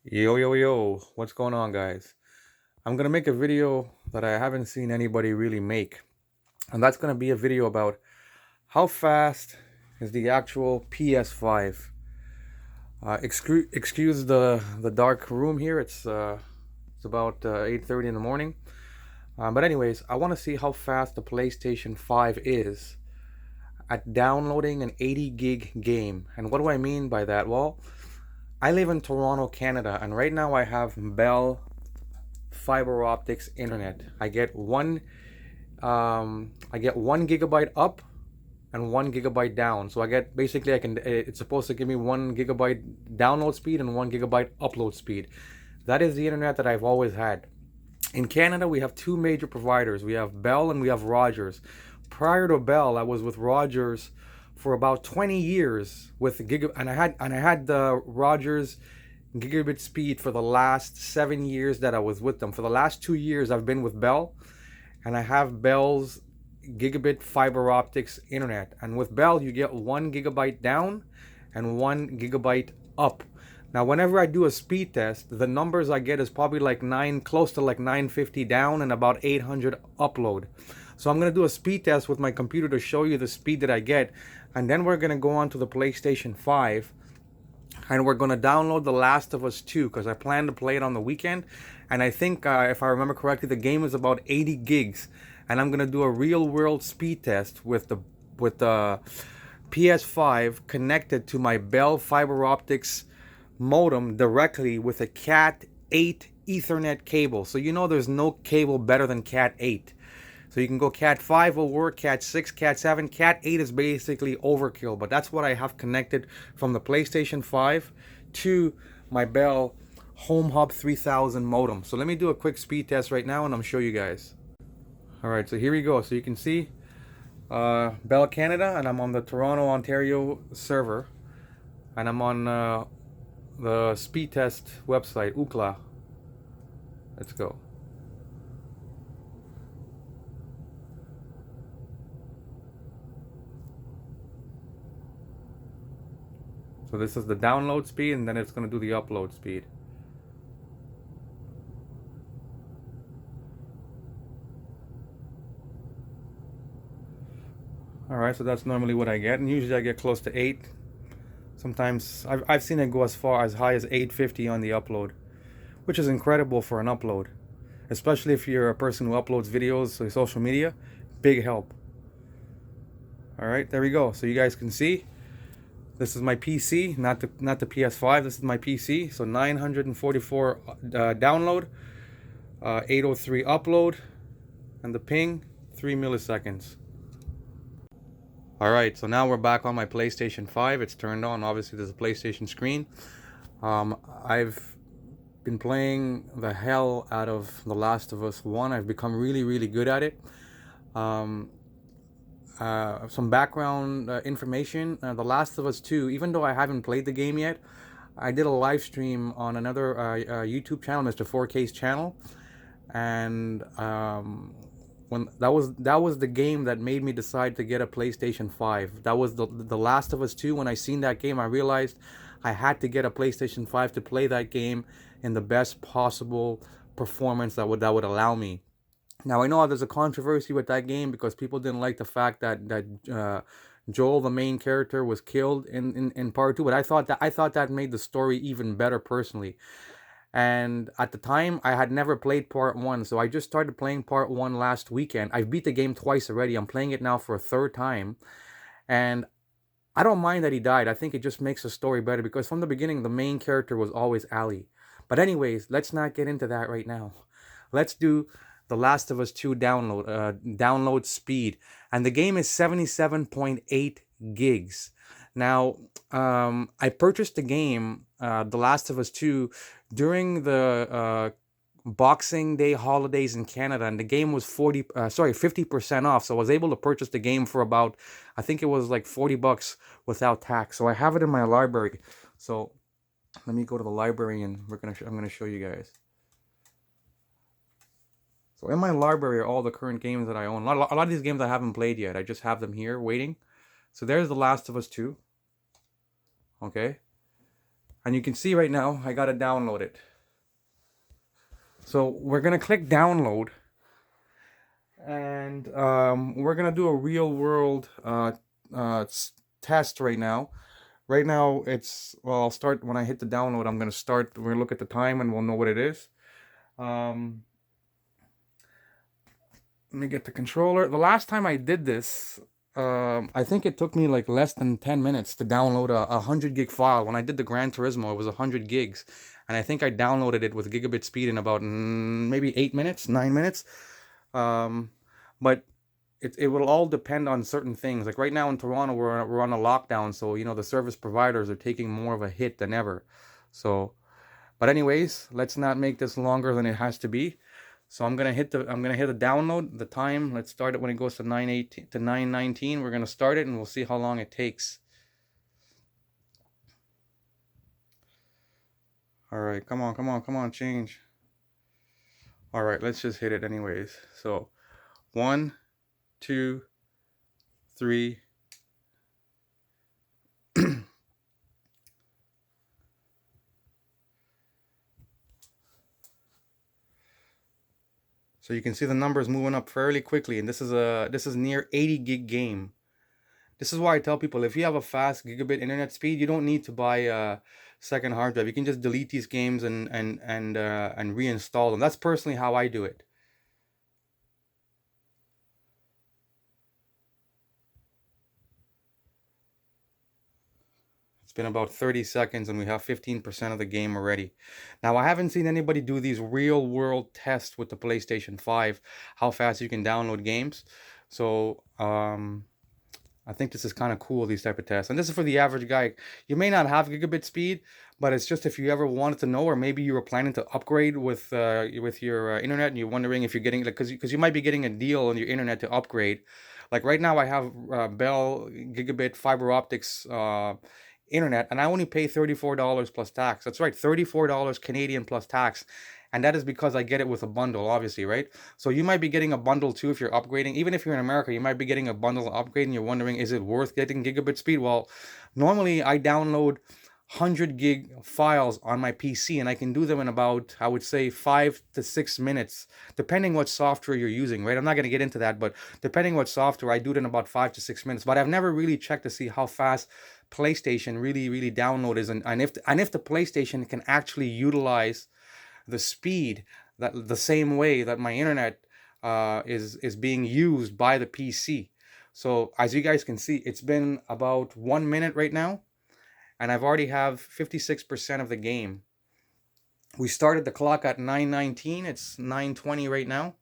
Yo, what's going on, guys? I'm gonna make a video that I haven't seen anybody really make, and that's gonna be a video about how fast is the actual PS5. Excuse the dark room here. It's about 8:30 in the morning. But anyways, I want to see how fast the PlayStation 5 is at downloading an 80 gig game. And what do I mean by that? Well, I live in Toronto, Canada, and right now I have Bell fiber optics internet. I get 1 gigabyte up and 1 gigabyte down. So I get basically it's supposed to give me 1 gigabyte download speed and 1 gigabyte upload speed. That is the internet that I've always had. In Canada, we have two major providers. We have Bell and we have Rogers. Prior to Bell, I was with Rogers for about 20 years with and I had the Rogers gigabit speed for the last 7 years that I was with them. For the last 2 years, I've been with Bell, and I have Bell's gigabit fiber optics internet. And with Bell, you get 1 gigabyte down and 1 gigabyte up. Now, whenever I do a speed test, the numbers I get is probably like close to like 950 down and about 800 upload. So I'm gonna do a speed test with my computer to show you the speed that I get, and then we're gonna go on to the PlayStation 5 and we're going to download The Last of Us 2 because I plan to play it on the weekend. And I think, if I remember correctly, the game is about 80 gigs. And I'm going to do a real world speed test with the PS5 connected to my Bell fiber optics modem directly with a Cat 8 Ethernet cable. So you know there's no cable better than Cat 8. So you can go Cat 5 will work, Cat 6, Cat 7. Cat 8 is basically overkill, but that's what I have connected from the PlayStation 5 to my Bell Home Hub 3000 modem. So let me do a quick speed test right now and I'm show you guys. Alright, so here we go. So you can see Bell Canada, and I'm on the Toronto, Ontario server, and I'm on the speed test website, UCLA. Let's go. So this is the download speed, and then it's going to do the upload speed. Alright, so that's normally what I get, and usually I get close to 8. Sometimes I've seen it go as far as high as 850 on the upload, which is incredible for an upload. Especially if you're a person who uploads videos to social media, big help. Alright, there we go. So you guys can see, this is my PC, not the PS5. This is my PC. So 944 download, 803 upload, and the ping 3 milliseconds. All right, so now we're back on my PlayStation 5. It's turned on. Obviously, there's a PlayStation screen. I've been playing the hell out of The Last of Us 1. I've become really, really good at it. Some background information. The Last of Us 2, even though I haven't played the game yet, I did a live stream on another YouTube channel, Mr. 4K's channel, and when that was the game that made me decide to get a PlayStation 5. That was the Last of Us 2. When I seen that game, I realized I had to get a PlayStation 5 to play that game in the best possible performance that would allow me. Now I know there's a controversy with that game because people didn't like the fact that Joel, the main character, was killed in part 2, but I thought that made the story even better personally. And at the time, I had never played part 1, so I just started playing part 1 last weekend. I've beat the game twice already. I'm playing it now for a third time, and I don't mind that he died. I think it just makes the story better because from the beginning, the main character was always Ellie. But anyways, let's not get into that right now. Let's do The Last of Us 2 download speed, and the game is 77.8 gigs. Now, I purchased the game, The Last of Us 2, during the Boxing Day holidays in Canada, and the game was 50% off. So I was able to purchase the game for about, I think it was like $40 without tax. So I have it in my library. So let me go to the library and I'm gonna show you guys. So in my library are all the current games that I own. A lot of these games I haven't played yet. I just have them here waiting. So there's The Last of Us 2. Okay. And you can see right now, I gotta download it. So we're gonna click download, and we're gonna do a real world test right now. Right now it's, well, I'll start when I hit the download. I'm gonna start, we're gonna look at the time and we'll know what it is. Let me get the controller. The last time I did this, I think it took me like less than 10 minutes to download a 100 gig file. When I did the Gran Turismo, it was 100 gigs. And I think I downloaded it with gigabit speed in about maybe 8 minutes, 9 minutes. But it will all depend on certain things. Like right now in Toronto, we're on a lockdown. So, you know, the service providers are taking more of a hit than ever. So, but anyways, let's not make this longer than it has to be. So I'm gonna hit the download. The time, let's start it when it goes to 9:18 to 9:19. We're gonna start it and we'll see how long it takes. All right, come on, change. All right, let's just hit it anyways. So 1, 2, 3. So you can see the numbers moving up fairly quickly, and this is near 80 gig game. This is why I tell people, if you have a fast gigabit internet speed, you don't need to buy a second hard drive. You can just delete these games and reinstall them. That's personally how I do it. It's been about 30 seconds and we have 15% of the game already. Now, I haven't seen anybody do these real world tests with the PlayStation 5, how fast you can download games. So, I think this is kind of cool, these type of tests. And this is for the average guy. You may not have gigabit speed, but it's just if you ever wanted to know, or maybe you were planning to upgrade with your internet and you're wondering if you're getting, like, because you might be getting a deal on your internet to upgrade. Like right now I have Bell Gigabit Fiber Optics internet, and I only pay $34 plus tax. That's right, $34 Canadian plus tax. And that is because I get it with a bundle, obviously, right? So you might be getting a bundle too if you're upgrading. Even if you're in America, you might be getting a bundle upgrade and you're wondering, is it worth getting gigabit speed? Well, normally I download 100 gig files on my PC, and I can do them in about, I would say, 5 to 6 minutes, depending what software you're using, right? I'm not going to get into that, but depending what software, I do it in about 5 to 6 minutes. But I've never really checked to see how fast PlayStation really download is, and if the PlayStation can actually utilize the speed that the same way that my internet is being used by the PC. So as you guys can see, it's been about 1 minute right now, and I've already have 56% of the game. We started the clock at 9:19. It's 9:20 right now.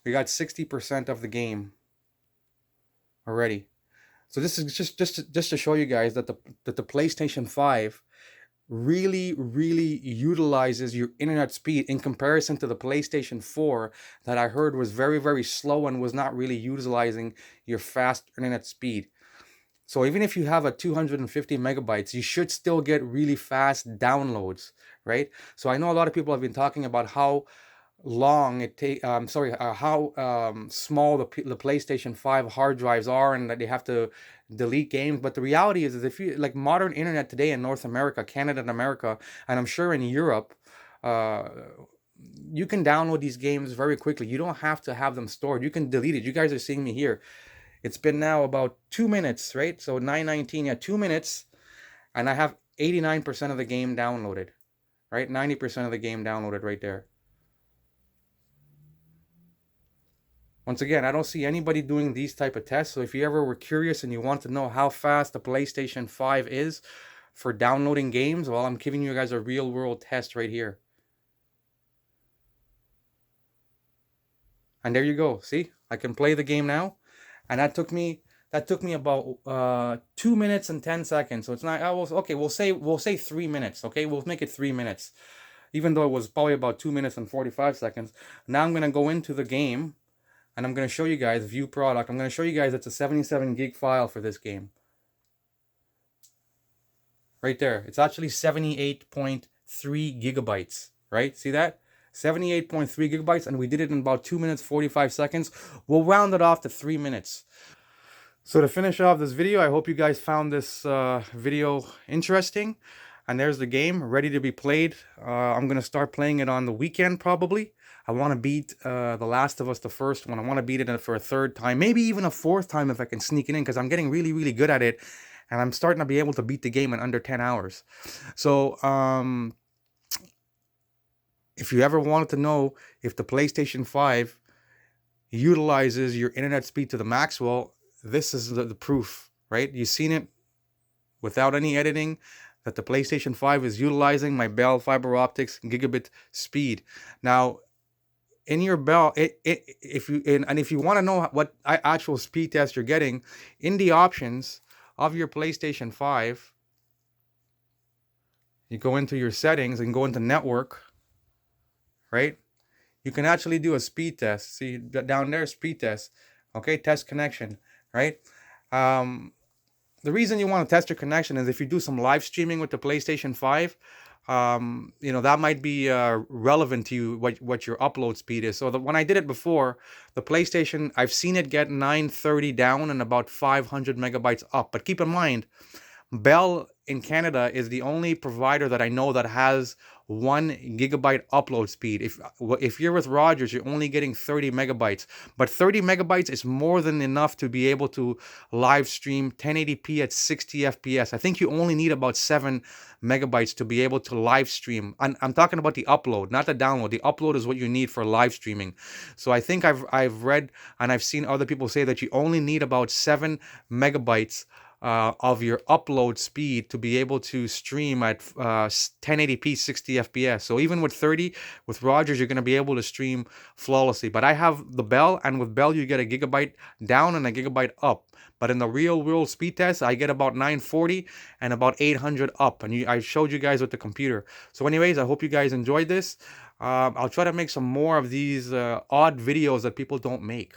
We got 60% of the game already. So this is just to show you guys that the PlayStation 5 really utilizes your internet speed in comparison to the PlayStation 4 that I heard was very slow and was not really utilizing your fast internet speed. So even if you have a 250 megabytes, you should still get really fast downloads, right? So I know a lot of people have been talking about how long it take how small the PlayStation 5 hard drives are, and that they have to delete games. But the reality is if you like modern internet today in North America, Canada and America, and I'm sure in Europe, you can download these games very quickly. You don't have to have them stored. You can delete it. You guys are seeing me here. It's been now about 2 minutes, right? So 9:19, yeah, 2 minutes, and I have 89% of the game downloaded, right? 90% of the game downloaded right there. Once again, I don't see anybody doing these type of tests. So if you ever were curious and you want to know how fast the PlayStation 5 is for downloading games, well, I'm giving you guys a real world test right here. And there you go. See, I can play the game now. And that took me about 2 minutes and 10 seconds. So it's not, okay, we'll say 3 minutes. Okay, we'll make it 3 minutes. Even though it was probably about 2 minutes and 45 seconds. Now I'm going to go into the game, and I'm going to show you guys view product. I'm going to show you guys it's a 77 gig file for this game. Right there. It's actually 78.3 gigabytes. Right? See that? 78.3 gigabytes, and we did it in about 2 minutes 45 seconds. We'll round it off to 3 minutes. So to finish off this video, I hope you guys found this video interesting. And there's the game ready to be played. I'm gonna start playing it on the weekend probably. I want to beat The Last of Us, the first one. I want to beat it for a third time, maybe even a fourth time if I can sneak it in, because I'm getting really, really good at it, and I'm starting to be able to beat the game in under 10 hours. So if you ever wanted to know if the PlayStation 5 utilizes your internet speed to the max, well, this is the proof, right? You've seen it without any editing, that the PlayStation 5 is utilizing my Bell fiber optics gigabit speed. Now, in your Bell, if you want to know what actual speed test you're getting, in the options of your PlayStation 5, you go into your settings and go into network, right? You can actually do a speed test. See down there, speed test. Okay, test connection, right? The reason you want to test your connection is if you do some live streaming with the PlayStation 5, that might be relevant to you, what your upload speed is. So when I did it before, the PlayStation, I've seen it get 930 down and about 500 megabytes up. But keep in mind, Bell in Canada is the only provider that I know that has 1 gigabyte upload speed. If you're with Rogers, you're only getting 30 megabytes. But 30 megabytes is more than enough to be able to live stream 1080p at 60 FPS. I think you only need about 7 megabytes to be able to live stream. I'm talking about the upload, not the download. The upload is what you need for live streaming. So I think I've read and I've seen other people say that you only need about 7 megabytes of your upload speed to be able to stream at 1080p 60 FPS. So even with 30, with Rogers, you're going to be able to stream flawlessly. But I have the Bell, and with Bell, you get a gigabyte down and a gigabyte up. But in the real world speed test, I get about 940 and about 800 up. And I showed you guys with the computer. So anyways, I hope you guys enjoyed this. I'll try to make some more of these odd videos that people don't make.